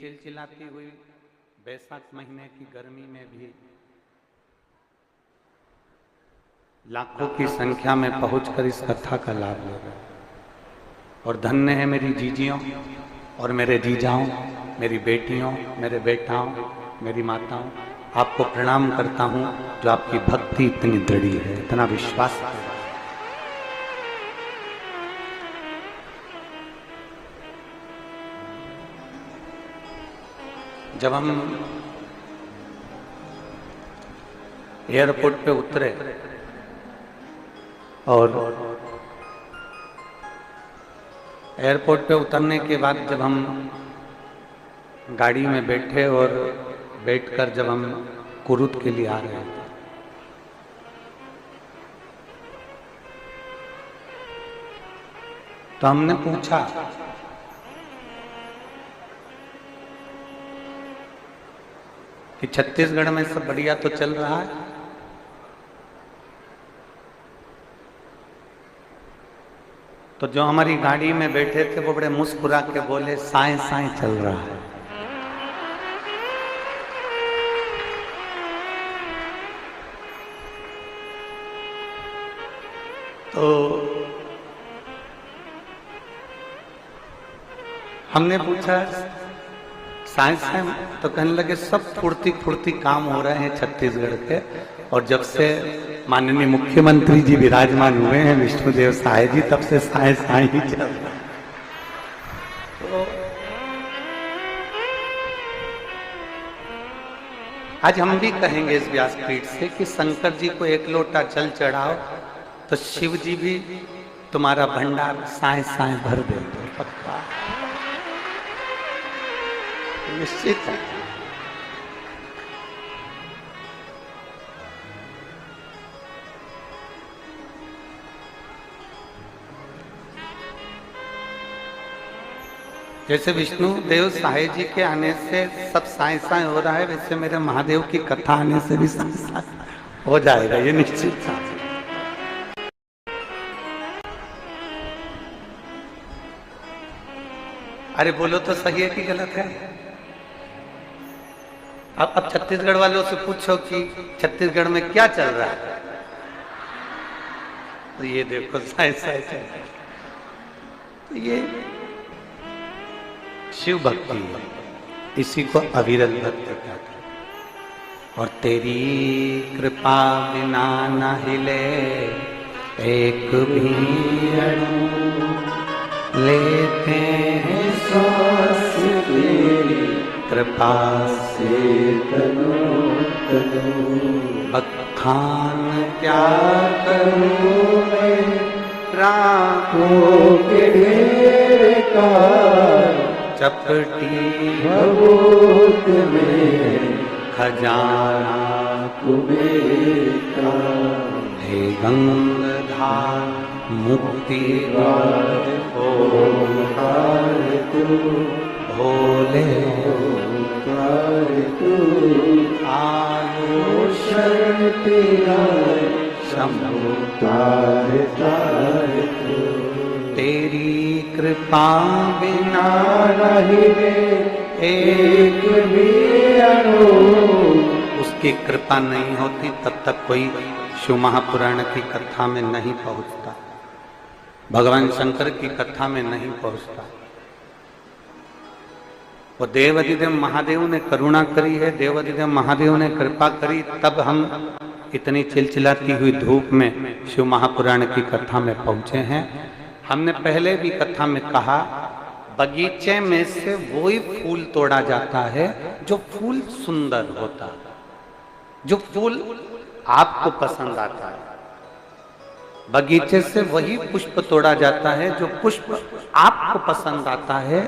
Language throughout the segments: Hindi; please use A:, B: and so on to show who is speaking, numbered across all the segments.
A: चिलचिलाती हुई बैसाख महीने की गर्मी में भी लाखों की संख्या में पहुंचकर इस कथा का लाभ ले रहे हैं। और धन्य है मेरी जीजियों और मेरे जीजाओं, मेरी बेटियों, मेरे बेटाओं, मेरी माताओं, आपको प्रणाम करता हूं जो आपकी भक्ति इतनी दृढ़ी है, इतना विश्वास है। जब हम एयरपोर्ट पे उतरे और एयरपोर्ट पे उतरने के बाद जब हम गाड़ी में बैठे और बैठकर जब हम कुरुद के लिए आ रहे थे, तो हमने पूछा कि छत्तीसगढ़ में सब बढ़िया तो चल रहा है? तो जो हमारी गाड़ी में बैठे थे वो बड़े मुस्कुरा के बोले, साए साए चल रहा है। तो हमने पूछा साए साए, तो कहने लगे सब फुर्ती फुर्ती काम हो रहे हैं छत्तीसगढ़ के, और जब से माननीय मुख्यमंत्री जी विराजमान हुए हैं विष्णुदेव साय जी, तब से साए साए ही चल रहा है। तो आज हम भी कहेंगे इस व्यासपीठ से कि शंकर जी को एक लोटा जल चढ़ाओ तो शिव जी भी तुम्हारा भंडार साए साए भर देते, पक्का निश्चित है। जैसे विष्णु देव साई जी के आने से सब साए साए हो रहा है, वैसे मेरे महादेव की कथा आने से भी साए साए हो जाएगा, ये निश्चित था। अरे बोलो तो सही है कि गलत है? अब छत्तीसगढ़ वालों से पूछो कि छत्तीसगढ़ में क्या चल रहा है, तो ये देखो साए साए चल रहा है। तो ये शिव भक्ति है, इसी को अविरल भक्ति कहते हैं। और तेरी कृपा बिना न हिले एक भी अणु, लेते हैं सांस तेरी कृपा से तनो तनो। बखान क्या करूं मैं राहों के ढेर का, चपटी भभूत में खजाना कुबेर का। हे गंगाधार मुक्ति वार ओंकार तू, भोले ओंकार तू। आयो शरण तेरा शंभु तार तार तू। तेरी कृपा बिना रहे एक भी अणु, उसकी कृपा नहीं होती तब तक कोई शिव महापुराण की कथा में नहीं पहुंचता, भगवान शंकर की कथा में नहीं पहुंचता। वो देवाधिदेव महादेव ने करुणा करी है, देवाधिदेव महादेव ने कृपा करी, तब हम इतनी चिलचिलाती हुई धूप में शिव महापुराण की कथा में पहुंचे हैं। हमने पहले भी कथा में कहा, बगीचे में से वही फूल तोड़ा जाता है जो फूल सुंदर होता है, जो फूल आपको पसंद आता है। बगीचे से वही पुष्प तोड़ा जाता है जो पुष्प आपको पसंद आता है,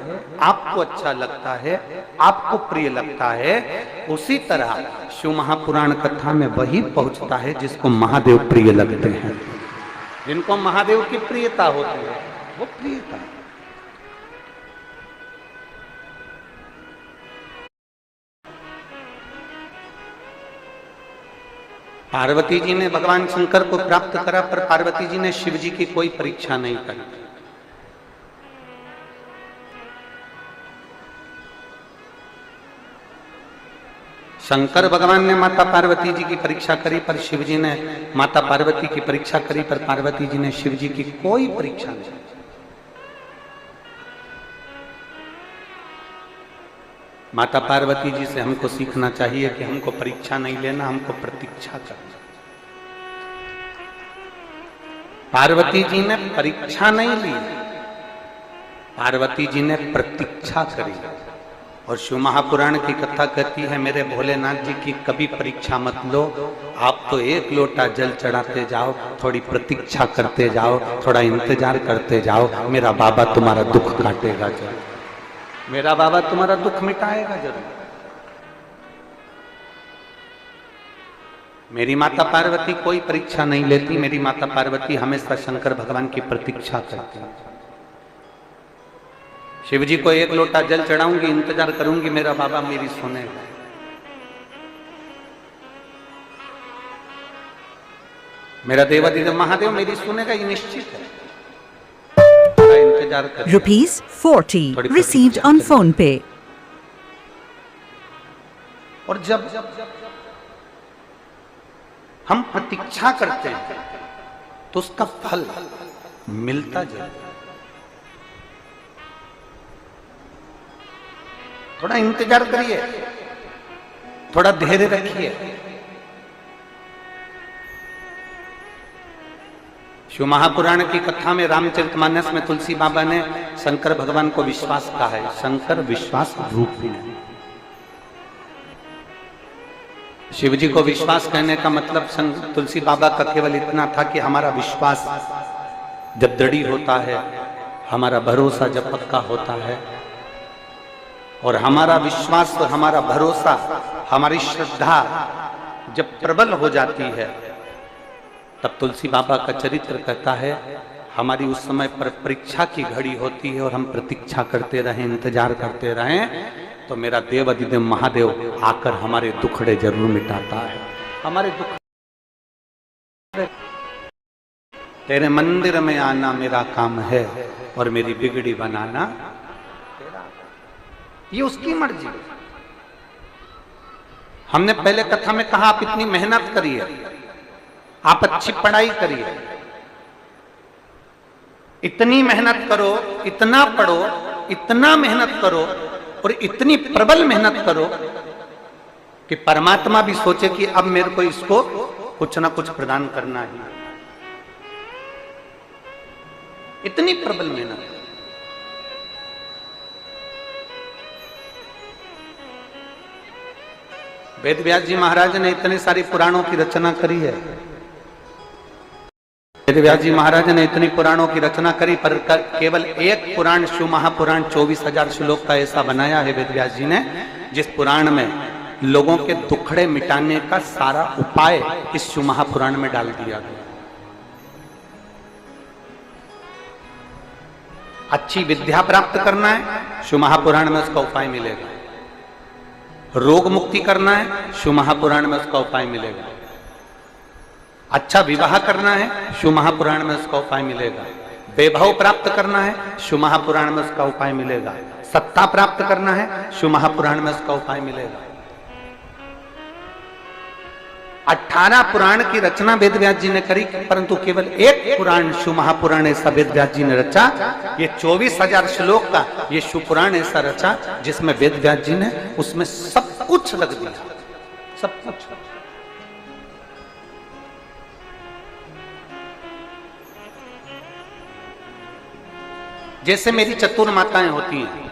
A: आपको अच्छा लगता है, आपको प्रिय लगता है। उसी तरह शिव महापुराण कथा में वही पहुंचता है जिसको महादेव प्रिय लगते हैं, जिनको महादेव की प्रियता होती है, वो प्रियता। पार्वती जी ने भगवान शंकर को प्राप्त करा, पर पार्वती जी ने शिव जी की कोई परीक्षा नहीं करी। शंकर भगवान ने माता पार्वती जी की परीक्षा करी, पर शिव जी ने माता पार्वती की परीक्षा करी, पर पार्वती जी ने शिव जी की कोई परीक्षा नहीं। माता पार्वती जी से हमको सीखना चाहिए कि हमको परीक्षा नहीं लेना, हमको प्रतीक्षा करना। पार्वती जी ने परीक्षा नहीं ली, पार्वती जी ने प्रतीक्षा करी। और शिव महापुराण की कथा कहती है, मेरे भोलेनाथ जी की कभी परीक्षा मत लो, आप तो एक लोटा जल चढ़ाते जाओ, थोड़ी प्रतीक्षा करते जाओ, थोड़ा इंतजार करते जाओ, मेरा बाबा तुम्हारा दुख काटेगा जरूर, मेरा बाबा तुम्हारा दुख मिटाएगा जरूर। मेरी माता पार्वती कोई परीक्षा नहीं लेती, मेरी माता पार्वती हमेशा शंकर भगवान की प्रतीक्षा करती है। शिव जी को एक लोटा जल चढ़ाऊंगी, इंतजार करूंगी, मेरा बाबा मेरी सुनेगा। मेरा देवाधिदेव महादेव मेरी सुनेगा, ये निश्चित है। इंतजार कर।
B: ₹40 received on phone pay.
A: और जब हम प्रतीक्षा करते हैं तो उसका फल मिलता जरूर। थोड़ा इंतजार करिए, थोड़ा धैर्य रखिए। शिव महापुराण की कथा में, रामचरितमानस में तुलसी बाबा ने शंकर भगवान को विश्वास कहा है। शंकर विश्वास रूप है। शिव जी को विश्वास कहने का मतलब तुलसी बाबा का केवल इतना था कि हमारा विश्वास जब दृढ़ होता है, हमारा भरोसा जब पक्का होता है, और हमारा विश्वास और हमारा भरोसा, हमारी श्रद्धा जब प्रबल हो जाती है, तब तुलसी बाबा का चरित्र कहता है, हमारी उस समय पर परीक्षा की घड़ी होती है और हम प्रतीक्षा करते रहें, इंतजार करते रहें, तो मेरा देव अधिदेव महादेव आकर हमारे दुखड़े जरूर मिटाता है। हमारे दुख, तेरे मंदिर में आना मेरा काम है और मेरी बिगड़ी बनाना, ये उसकी मर्जी। हमने पहले कथा में कहा, आप इतनी मेहनत करिए, आप अच्छी पढ़ाई करिए, इतनी मेहनत करो, इतना पढ़ो, इतना मेहनत करो और इतनी प्रबल मेहनत करो कि परमात्मा भी सोचे कि अब मेरे को इसको कुछ ना कुछ प्रदान करना ही। इतनी प्रबल मेहनत। वेद व्यास जी महाराज ने इतने सारी पुराणों की रचना करी है। वेद व्यास जी महाराज ने इतनी पुराणों की रचना करी, पर केवल एक पुराण शिव महापुराण 24,000 श्लोक का ऐसा बनाया है वेद व्यास जी ने, जिस पुराण में लोगों के दुखड़े मिटाने का सारा उपाय इस शिव महापुराण में डाल दिया गया। अच्छी विद्या प्राप्त करना है, शिव महापुराण में उसका उपाय मिलेगा। रोग मुक्ति करना है, शिव महापुराण में उसका उपाय मिलेगा। अच्छा विवाह करना है, शिव महापुराण में उसका उपाय मिलेगा। वैभव प्राप्त करना है, शिव महापुराण में उसका उपाय मिलेगा। सत्ता प्राप्त करना है, शिव महापुराण में उसका उपाय मिलेगा। 18 पुराण की रचना वेद व्यास जी ने करी, परंतु केवल एक पुराण शिव महापुराण ऐसा वेद व्यास जी ने रचा। ये 24,000 श्लोक का ये शिव पुराण ऐसा रचा जिसमें वेद व्यास जी ने उसमें सब कुछ रख दिया, सब कुछ। जैसे मेरी चतुर माताएं होती हैं,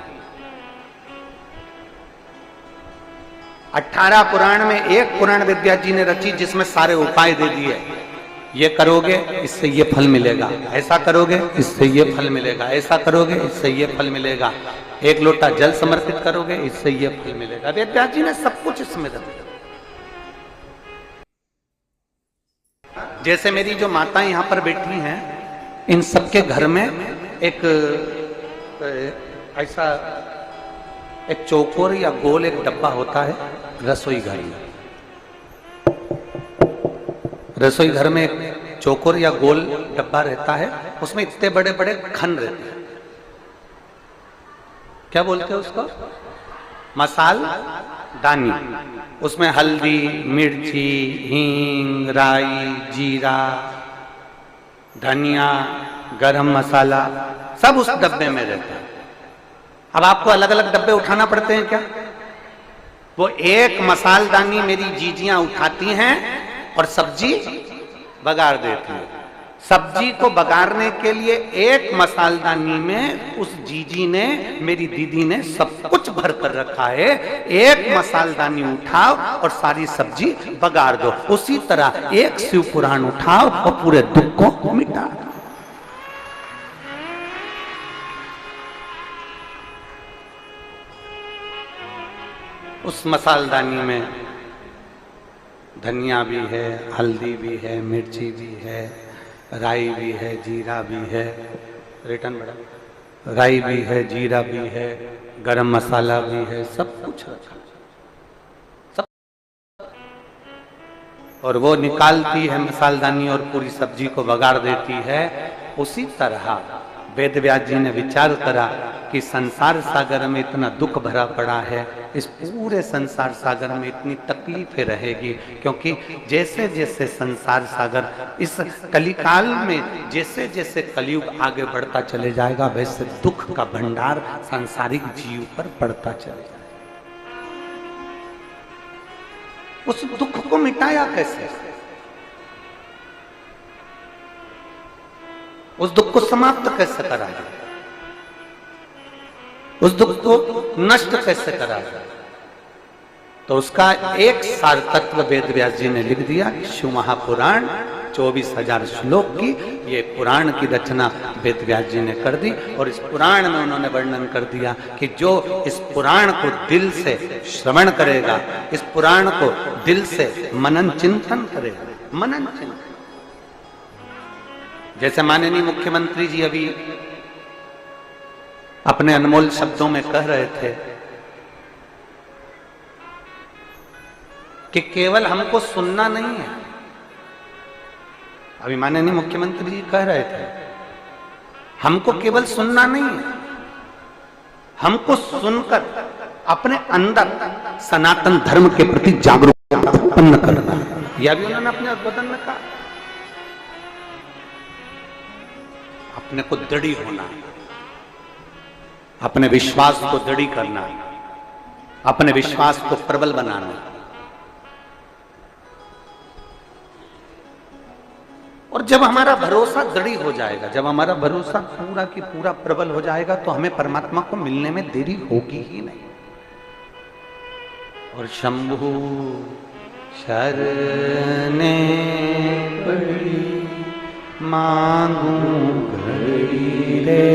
A: 18 पुराण में एक पुराण वेद व्यास जी ने रची जिसमें सारे उपाय दे दिए। ये करोगे इससे ये फल मिलेगा, ऐसा करोगे इससे ये फल मिलेगा, ऐसा करोगे इससे ये फल मिलेगा, एक लोटा जल समर्पित करोगे इससे ये फल मिलेगा। वेद व्यास जी ने सब कुछ इसमें रख दिया। जैसे मेरी जो माताएं यहाँ पर बैठी हैं, इन सबके घर में एक ऐसा एक चौकोर या गोल एक डब्बा होता है रसोई घर में। रसोई घर में एक चौकोर या गोल डब्बा रहता है, उसमें इतने बड़े बड़े खन रहते हैं। क्या बोलते हैं उसको? मसाल दानी, उसमें हल्दी, मिर्ची, हींग, राई, जीरा, धनिया, गरम मसाला सब उस डब्बे में रहता है। अब आपको अलग अलग डब्बे उठाना पड़ते हैं क्या? वो एक मसालदानी मेरी जीजियां उठाती हैं और सब्जी बगाड़ देती है। सब्जी को बगाड़ने के लिए एक मसालदानी में उस जीजी ने, मेरी दीदी ने सब कुछ भर कर रखा है। एक मसालदानी उठाओ और सारी सब्जी बगाड़ दो। उसी तरह एक शिव पुराण उठाओ और पूरे दुख को मिटा दो। उस मसालदानी में धनिया भी है, हल्दी भी है, मिर्ची भी है, राई भी है, जीरा भी है, रिटर्न बड़ा, राई भी है, जीरा भी है, गरम मसाला भी है, सब कुछ रखा सब। और वो निकालती है मसालदानी और पूरी सब्जी को बगाड़ देती है। उसी तरह वेद व्यास जी ने विचार करा कि संसार सागर में इतना दुख भरा पड़ा है, इस पूरे संसार सागर में इतनी तकलीफें रहेगी, क्योंकि जैसे जैसे संसार सागर इस कलिकाल में जैसे जैसे कलयुग आगे बढ़ता चले जाएगा, वैसे दुख का भंडार सांसारिक जीव पर बढ़ता चले जाएगा। उस दुख को मिटाया कैसे? उस दुख को समाप्त कैसे करा जाए? उस दुख को नष्ट कैसे करा जाए? तो उसका एक सार तत्व वेद व्यास जी ने लिख दिया। शिव महापुराण 24,000 श्लोक की ये पुराण की रचना वेद व्यास जी ने कर दी। और इस पुराण में उन्होंने वर्णन कर दिया कि जो इस पुराण को दिल से श्रवण करेगा, इस पुराण को दिल से मनन चिंतन करेगा, मनन चिंतन, जैसे माननीय मुख्यमंत्री जी अभी अपने अनमोल शब्दों में कह रहे थे कि केवल हमको सुनना नहीं है। अभी माननीय मुख्यमंत्री जी कह रहे थे हमको केवल सुनना नहीं है, हमको सुनकर अपने अंदर सनातन धर्म के प्रति जागरूकता उत्पन्न करना है। यह भी उन्होंने अपने उद्बोधन में कहा। अपने को दृढ़ी होना, अपने विश्वास को दृढ़ी करना, अपने विश्वास को प्रबल बनाना। और जब हमारा भरोसा दृढ़ी हो जाएगा, जब हमारा भरोसा पूरा की पूरा प्रबल हो जाएगा, तो हमें परमात्मा को मिलने में देरी होगी ही नहीं। और शंभु शरणे पड़ी मांगू घड़ी रे,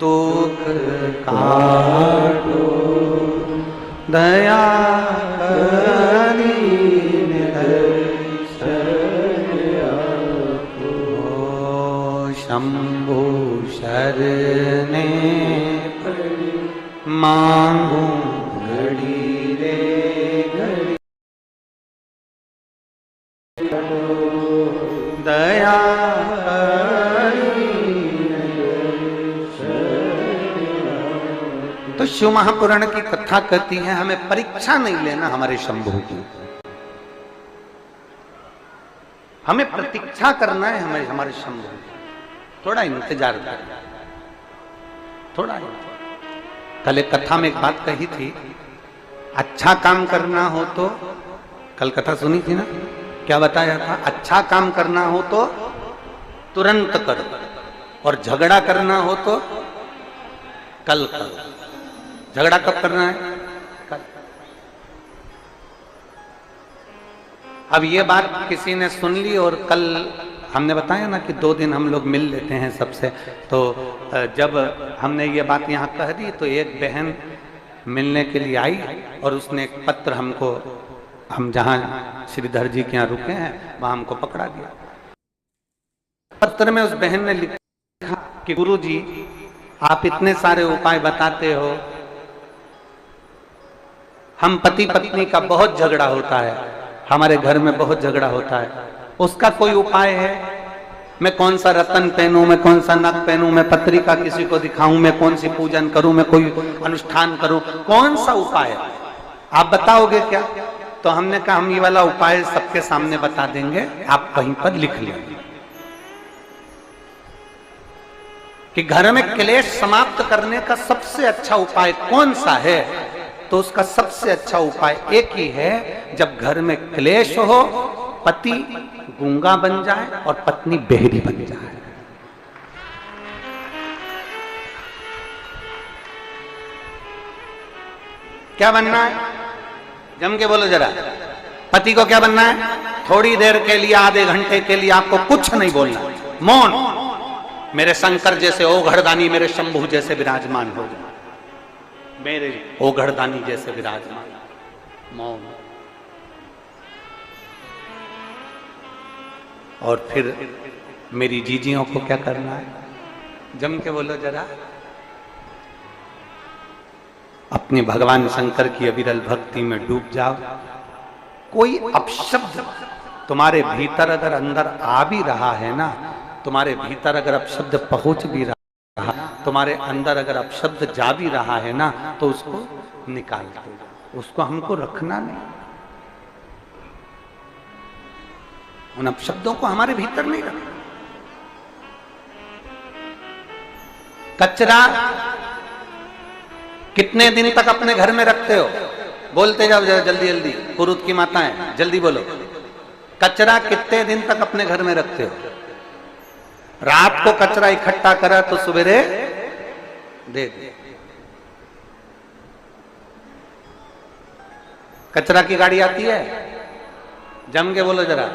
A: दुख काटो दया करी शंभु शरणे मांगू घड़ी रे घड़ी, दया तो शिव महापुराण की कथा कहती है हमें परीक्षा नहीं लेना हमारे शंभु की, हमें प्रतीक्षा करना है हमारे शंभु की। थोड़ा इंतजार करना, थोड़ा। कल एक कथा में एक बात कही थी, अच्छा काम करना हो तो, कल कथा सुनी थी ना, क्या बताया था? अच्छा काम करना हो तो तुरंत करो, और झगड़ा करना हो तो कल करो। झगड़ा कब करना है? कल। अब ये बात किसी ने सुन ली, और कल हमने बताया ना कि 2 दिन हम लोग मिल लेते हैं सबसे। तो जब हमने ये बात यहाँ कह दी, तो एक बहन मिलने के लिए आई और उसने एक पत्र हमको, हम जहाँ श्रीधर जी के यहाँ रुके हैं वहां हमको पकड़ा दिया। पत्र में उस बहन ने लिखा कि गुरु जी आप इतने सारे उपाय बताते हो, हम पति पत्नी का बहुत झगड़ा होता है, हमारे घर में बहुत झगड़ा होता है, उसका कोई उपाय है? मैं कौन सा रतन पहनूं, मैं कौन सा नग पहनूं, मैं पत्रिका किसी को दिखाऊं, मैं कौन सी पूजन करूं, मैं कोई अनुष्ठान करूं, कौन सा उपाय आप बताओगे क्या? तो हमने कहा हम ये वाला उपाय सबके सामने बता देंगे, आप कहीं पर लिख लीजिए कि घर में क्लेश समाप्त करने का सबसे अच्छा उपाय कौन सा है। तो उसका सबसे अच्छा उपाय एक ही है, जब घर में क्लेश हो, पति गूंगा बन जाए और पत्नी बहरी बन जाए। क्या बनना है? जम के बोलो जरा। पति को क्या बनना है? थोड़ी देर के लिए, आधे घंटे के लिए आपको कुछ नहीं बोलना, मौन। मेरे शंकर जैसे ओघड़दानी, मेरे शंभू जैसे विराजमान हो जाए, मेरे ओघड़दानी जैसे विराजमान, मौन। और फिर मेरी जीजियों को क्या करना है? जम के बोलो जरा। अपने भगवान शंकर की अविरल भक्ति में डूब जाओ। कोई अपशब्द तुम्हारे भीतर अगर अंदर आ भी रहा है ना, तुम्हारे भीतर अगर अपशब्द पहुंच भी रहा, तुम्हारे अंदर अगर अपशब्द जा भी रहा है ना, तो उसको निकाल दो, उसको हमको रखना नहीं। उन अपशब्दों को हमारे भीतर नहीं रखना। कचरा कितने दिन तक अपने घर में रखते हो? बोलते जाओ जरा जल्दी जल्दी, पुरुष की माताएं जल्दी बोलो। कचरा कितने दिन तक अपने घर में रखते हो? रात को कचरा इकट्ठा करा तो सवेरे दे दे। कचरा की गाड़ी आती है, जम के बोलो जरा,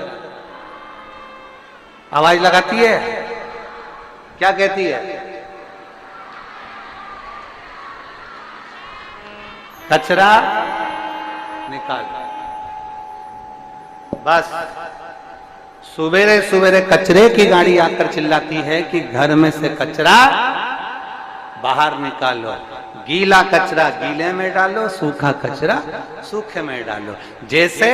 A: आवाज लगाती है, क्या कहती है? कचरा निकाल। बस सवेरे सवेरे कचरे की गाड़ी आकर चिल्लाती है कि घर में से कचरा बाहर निकालो, गीला कचरा गीले में डालो, सूखा कचरा सूखे में डालो। जैसे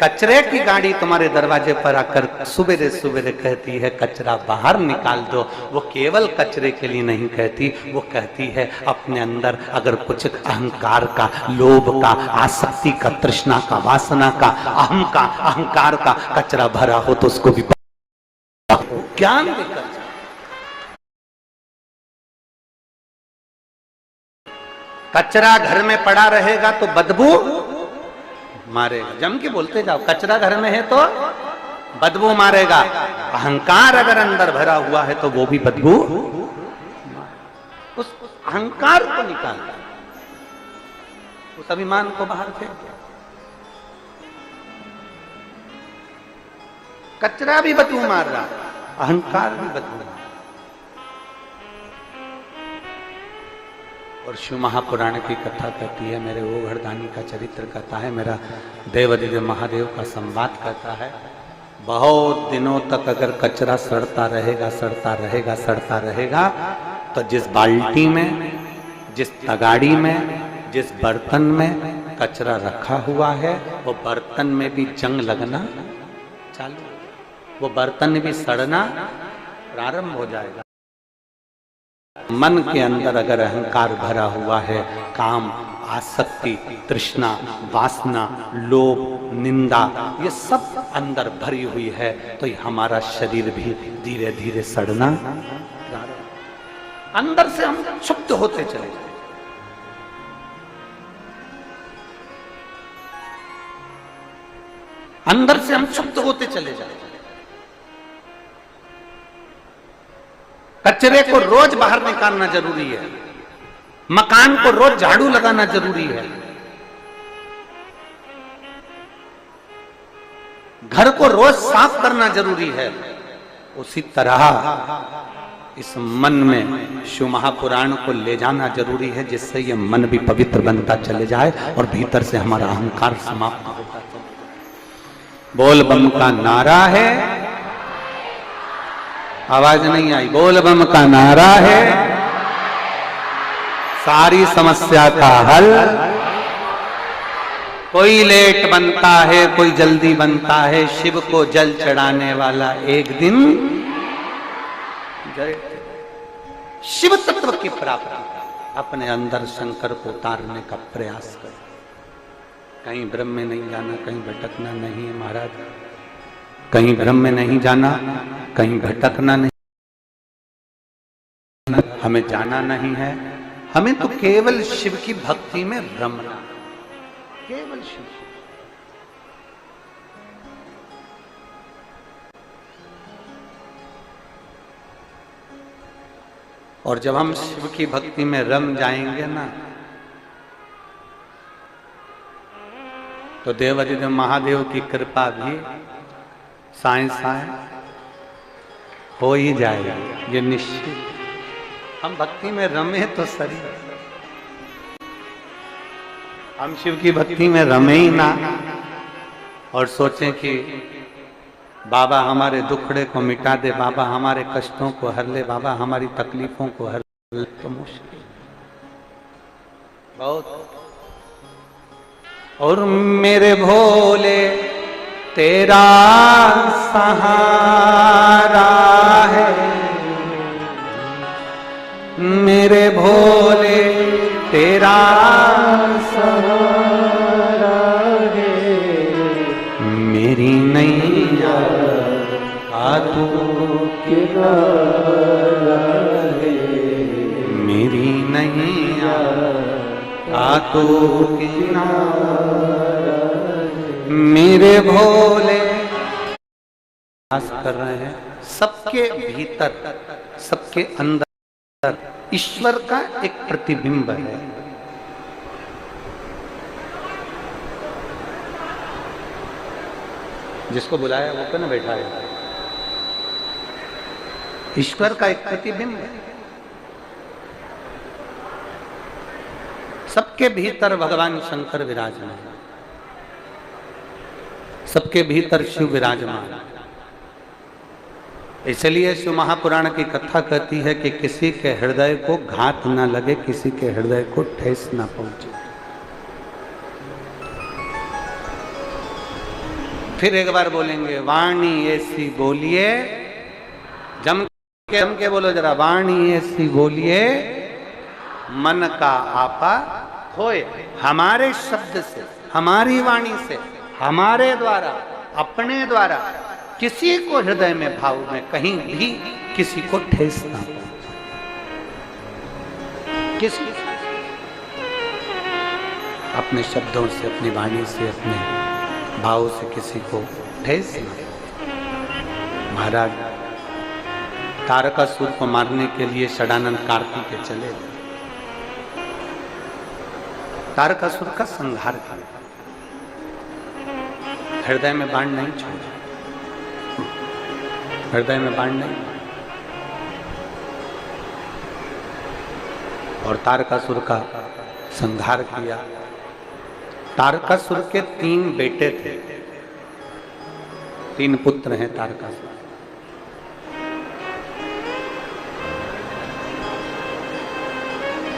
A: कचरे की गाड़ी तुम्हारे दरवाजे पर आकर सवेरे सवेरे कहती है कचरा बाहर निकाल दो, वो केवल कचरे के लिए नहीं कहती, वो कहती है अपने अंदर अगर कुछ अहंकार का, लोभ का, आसक्ति का, तृष्णा का, वासना का, अहम का, अहंकार का कचरा भरा हो तो उसको भी ज्ञान देकर। कचरा घर में पड़ा रहेगा तो बदबू मारेगा। जम के बोलते जाओ, कचरा घर में है तो बदबू मारेगा। अहंकार अगर अंदर भरा हुआ है तो वो भी बदबू, उस अहंकार को निकालता, उस अभिमान को बाहर फेंक। कचरा भी बदबू मार रहा, अहंकार भी बदबू मार। और शिव महापुराण की कथा कहती है, मेरे ओघड़दानी का चरित्र कहता है, मेरा देवदिव्य महादेव का संवाद कहता है, बहुत दिनों तक अगर कचरा सड़ता रहेगा, सड़ता रहेगा, सड़ता रहेगा, तो जिस बाल्टी में, जिस तगाड़ी में, जिस बर्तन में कचरा रखा हुआ है, वो बर्तन में भी जंग लगना चालू, वो बर्तन भी सड़ना प्रारंभ हो जाएगा। मन के अंदर अगर अहंकार भरा हुआ है, काम, आसक्ति, तृष्णा, वासना, लोभ, निंदा, ये सब अंदर भरी हुई है, तो ये हमारा शरीर भी धीरे धीरे सड़ना, अंदर से हम क्षुब्ध होते चले जाए। अंदर से हम क्षुब्ध होते चले जाए। कचरे को रोज बाहर निकालना जरूरी है, मकान को रोज झाड़ू लगाना जरूरी है, घर को रोज साफ करना जरूरी है। उसी तरह इस मन में शिव महापुराण को ले जाना जरूरी है, जिससे ये मन भी पवित्र बनता चले जाए और भीतर से हमारा अहंकार समाप्त होता चले। बोल बम का नारा है, आवाज नहीं आई, बोल बम का नारा है, सारी समस्या का हल। कोई लेट बनता है, कोई जल्दी बनता है, शिव को जल चढ़ाने वाला एक दिन जड़े थे। शिव तत्व की प्राप्ति अपने अंदर शंकर को उतारने का प्रयास कर। कहीं भ्रम में नहीं जाना, कहीं भटकना नहीं है महाराज। कहीं भ्रम में नहीं जाना, कहीं भटकना नहीं, हमें जाना नहीं है। हमें तो केवल शिव की भक्ति में रमना, केवल शिव। और जब हम शिव की भक्ति में रम जाएंगे ना, तो देवाधिदेव महादेव की कृपा भी साए साए हो ही जाएगा, ये निश्चित। हम भक्ति में रमे तो सही, हम शिव की भक्ति में रमे ही ना और सोचें कि बाबा हमारे दुखड़े को मिटा दे, बाबा हमारे कष्टों को हर ले, बाबा हमारी तकलीफों को हर ले, तो मुश्किल बहुत। और मेरे भोले तेरा सहारा है, मेरे भोले तेरा सहारा है, मेरी नैया का तू किनारा है, मेरी नैया का तू किनारा, मेरे भोले वास कर रहे हैं सबके भीतर, सबके अंदर ईश्वर का एक प्रतिबिंब है। जिसको बुलाया वो क्यों ना बैठा है? ईश्वर का एक प्रतिबिंब है। सबके भीतर भगवान शंकर विराजमान, सबके भीतर शिव विराजमान। इसलिए शिव महापुराण की कथा कहती है कि किसी के हृदय को घात न लगे, किसी के हृदय को ठेस न पहुंचे। फिर एक बार बोलेंगे, वाणी ऐसी बोलिए, जम के बोलो जरा, वाणी ऐसी बोलिए मन का आपा होए। हमारे शब्द से, हमारी वाणी से, हमारे द्वारा, अपने द्वारा किसी को हृदय में, भाव में कहीं भी किसी को ठेस ना पहुंचे। किसी अपने शब्दों से, अपनी वाणी से, अपने भाव से किसी को ठेस ना पहुंचे। महाराज तारकासुर को मारने के लिए षडानंद कार्तिकेय चले, तारकासुर का संहार किया, हृदय में बाण नहीं छोड़ा, हृदय में बाण नहीं। और तारकासुर का संहार किया। तारकासुर के 3 बेटे थे, 3 पुत्र हैं तारकासुर।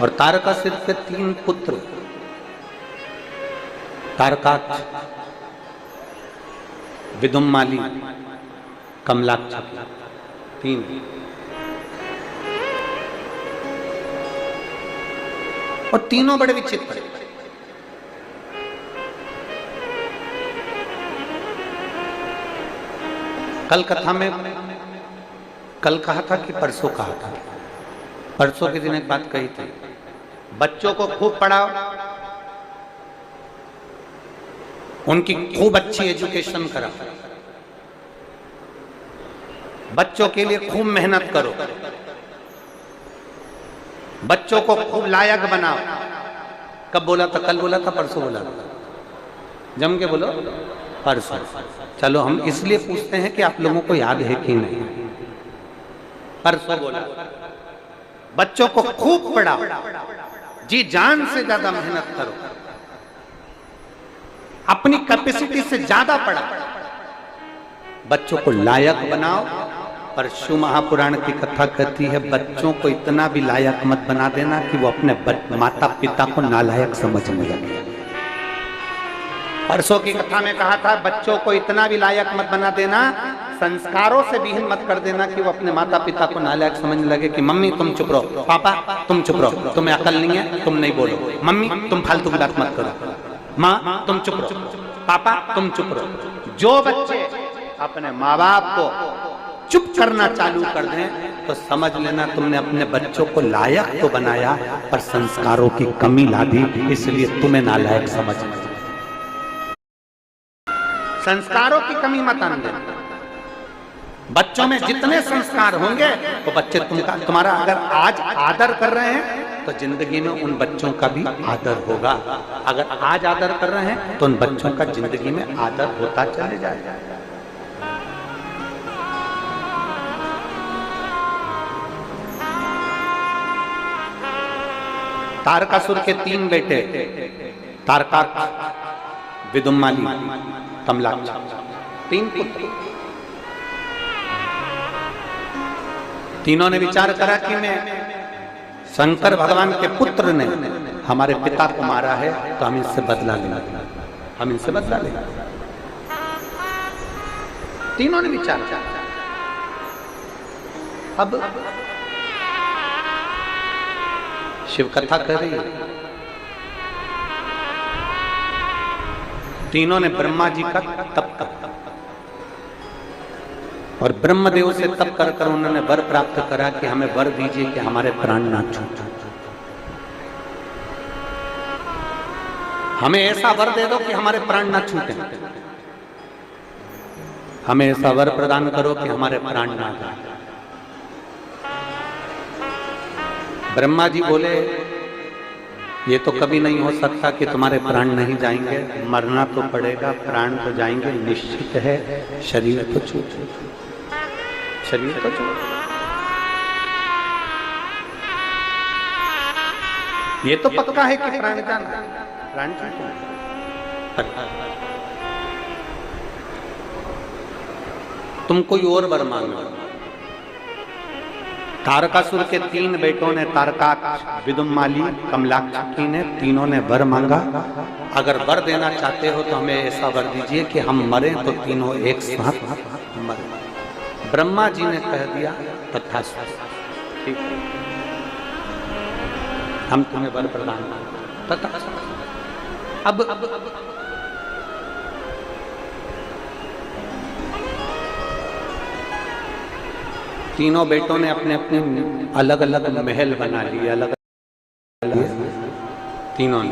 A: और तारकासुर के 3 पुत्र, तारकाक्ष, विदुम्माली, कमलाक्ष, 3। और तीनों बड़े विचित्र। कल कथा में, कल कहा था कि परसों कहा था, परसों के दिन एक बात कही थी, बच्चों को खूब पढ़ाओ, उनकी खूब अच्छी एजुकेशन कराओ, बच्चों के लिए खूब मेहनत करो, बच्चों को खूब लायक बनाओ। कब बोला था? कल बोला था, परसों बोला था? जम के बोलो, परसों। चलो हम इसलिए पूछते हैं कि आप लोगों को याद है कि नहीं। परसों बोला, बच्चों को खूब पढ़ाओ, जी जान से ज्यादा मेहनत करो, अपनी कैपेसिटी से ज्यादा पढ़ाओ, बच्चों को लायक बनाओ। पर शिव महापुराण की कथा कहती है, बच्चों को इतना भी लायक मत बना देना कि वो अपने माता पिता को नालायक समझने लगे। परसों की कथा में कहा था, बच्चों को इतना भी लायक मत बना देना संस्कारों से विहीन मत कर देना कि वो अपने माता पिता को नालायक समझने लगे कि मम्मी तुम चुप रहो, पापा तुम चुप रहो, तुम्हें अकल नहीं है, तुम नहीं बोलो, मम्मी तुम फालतू की बात मत करो, माँ तुम चुप रहो, पापा तुम चुप रहो। जो बच्चे अपने माँ बाप को चुप करना चालू कर दें तो समझ लेना तुमने अपने बच्चों को लायक तो बनाया पर संस्कारों की कमी ला दी, इसलिए तुम्हें नालायक समझ। संस्कारों की कमी मत आने देना। बच्चों में जितने संस्कार होंगे वो बच्चे तुम्हारा अगर आज आदर कर रहे हैं तो जिंदगी में उन बच्चों का भी आदर होगा। अगर आज आदर कर रहे हैं तो उन बच्चों का जिंदगी में आदर होता चले जाएगा। तारकासुर के 3 बेटे, तारका, विदुम्माली, कमलाक्ष, 3 पुत्र। तीनों ने विचार करा कि मैं शंकर भगवान के पुत्र ने हमारे पिता को मारा है तो हम इससे बदला लेंगे, हम इनसे बदला लेंगे। तीनों ने विचार किया। अब शिव कथा कर रही है। तीनों ने ब्रह्मा जी का तप कर और ब्रह्मदेव से तप कर कर उन्होंने वर प्राप्त करा कि हमें वर दीजिए कि हमारे प्राण ना छूटे, हमें ऐसा वर दे दो कि हमारे प्राण ना छूटे, हमें ऐसा वर प्रदान करो कि हमारे प्राण ना जाए। ब्रह्मा जी बोले ये तो कभी नहीं हो सकता कि तुम्हारे प्राण नहीं जाएंगे, मरना तो पड़ेगा, प्राण तो जाएंगे निश्चित है, शरीर तो छूट, शरीर तो छूट। ये तो पक्का है कि प्राण जाना, प्राण छूट। तुम कोई और वर मांगो। तारकासुर के 3 बेटों ने, तारकाक्ष, विदुम्माली, कमलाक्षी ने, तीनों ने वर मांगा। अगर वर देना चाहते हो तो हमें ऐसा वर दीजिए कि हम मरे तो तीनों एक साथ मरे। ब्रह्मा जी ने कह दिया तथास्तु, ठीक है, हम तुम्हें वर प्रदान करें। अब तीनों बेटों ने अपने अपने अलग अलग महल बना लिए, अलग अलग तीनों ने।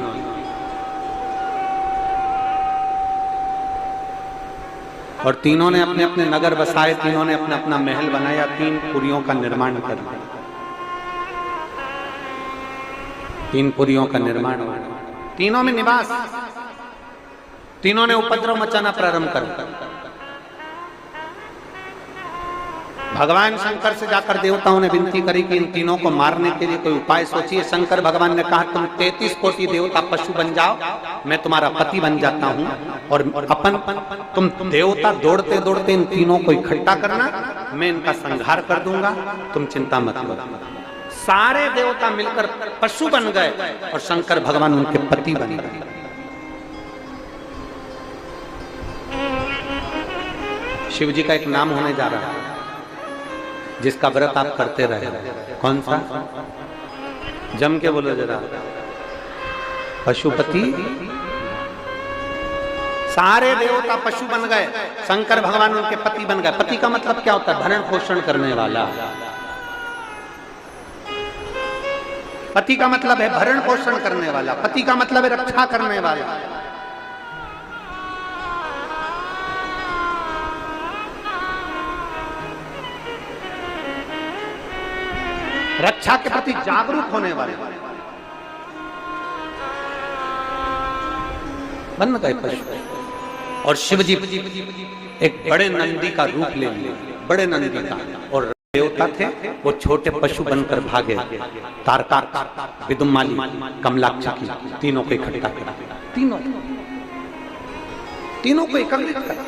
A: और तीनों ने अपने अपने नगर बसाए, तीनों ने अपना अपना महल बनाया, 3 पुरियों का निर्माण कर दिया, 3 पुरियों का निर्माण। तीनों में निवास, तीनों ने उपद्रव मचाना प्रारंभ कर दिया। भगवान शंकर से जाकर देवताओं ने विनती करी कि इन तीनों को मारने के लिए कोई उपाय सोचिए। शंकर भगवान ने कहा तुम 33 कोटि देवता पशु बन जाओ, मैं तुम्हारा पति बन जाता हूं और अपन तुम देवता दौड़ते दौड़ते इन तीनों को इकट्ठा करना, मैं इनका संहार कर दूंगा, तुम चिंता मत करो। सारे देवता मिलकर पशु बन गए और शंकर भगवान उनके पति बन गए। शिव जी का एक नाम होने जा रहा है जिसका व्रत आप करते रहे। कौन सा? जम के बोलो जरा। पशुपति। सारे देवता पशु बन गए, शंकर भगवान उनके पति बन गए। पति का मतलब क्या होता है? भरण पोषण करने वाला। पति का मतलब है भरण पोषण करने वाला, पति का मतलब है रक्षा करने वाला। रक्षा के प्रति जागरूक होने वाले बन गए पशु। और शिव जी एक बड़े नंदी का रूप ले लिए, बड़े नंदी का, और देवता थे वो छोटे पशु बनकर भागे। तारका, विदुम्माली, कमलाक्षी, तीनों को इकट्ठा करा, तीनों को एकत्रित करा।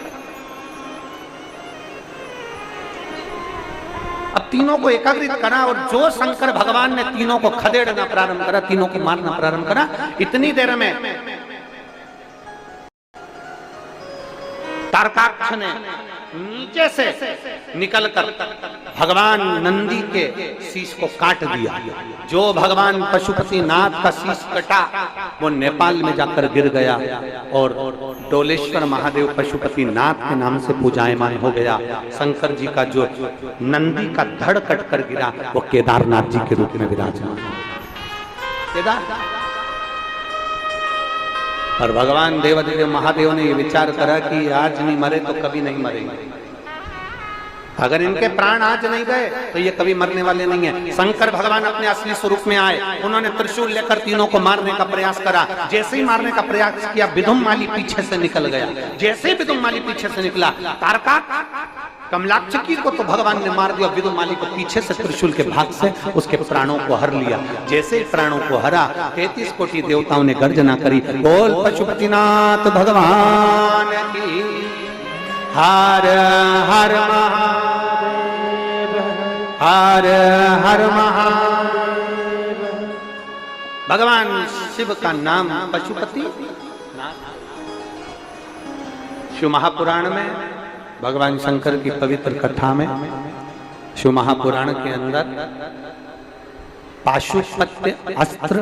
A: अब तीनों को एकाग्रित करा और जो शंकर भगवान ने तीनों को खदेड़ना प्रारंभ करा, तीनों को मारना प्रारंभ करा, इतनी देर में तारकाक्ष ने नीचे से निकलकर भगवान नंदी के शीश को काट दिया। जो भगवान पशुपति नाथ का शीश कटा वो नेपाल में जाकर गिर गया और डोलेश्वर महादेव पशुपति नाथ के नाम से पूजायमान हो गया। शंकर जी का जो नंदी का धड़ कट कर गिरा वो केदारनाथ जी के रूप में विराजमान। और भगवान देवादिदेव महादेव ने ये विचार करा कि आज नहीं मरे तो कभी नहीं मरेंगे। अगर इनके प्राण आज नहीं गए तो ये कभी मरने वाले नहीं है। शंकर भगवान अपने असली स्वरूप में आए, उन्होंने त्रिशूल लेकर तीनों को मारने का प्रयास करा। जैसे ही मारने का प्रयास किया विदुम्माली पीछे से निकल गया। जैसे ही विदुम्माली पीछे से निकला तारका कमलाक्षकी को तो भगवान ने मार दिया, विदुम्माली को पीछे से त्रिशूल के भाग से उसके प्राणों को हर लिया। जैसे ही प्राणों को हरा 33 कोटि देवताओं ने गर्जना करी, बोल पशुपतिनाथ भगवान की हर हर महादेव, हर हर महादेव। भगवान शिव का नाम पशुपति। शिव महापुराण में भगवान शंकर की पवित्र कथा में शिव महापुराण के अंदर पाशुपत्य अस्त्र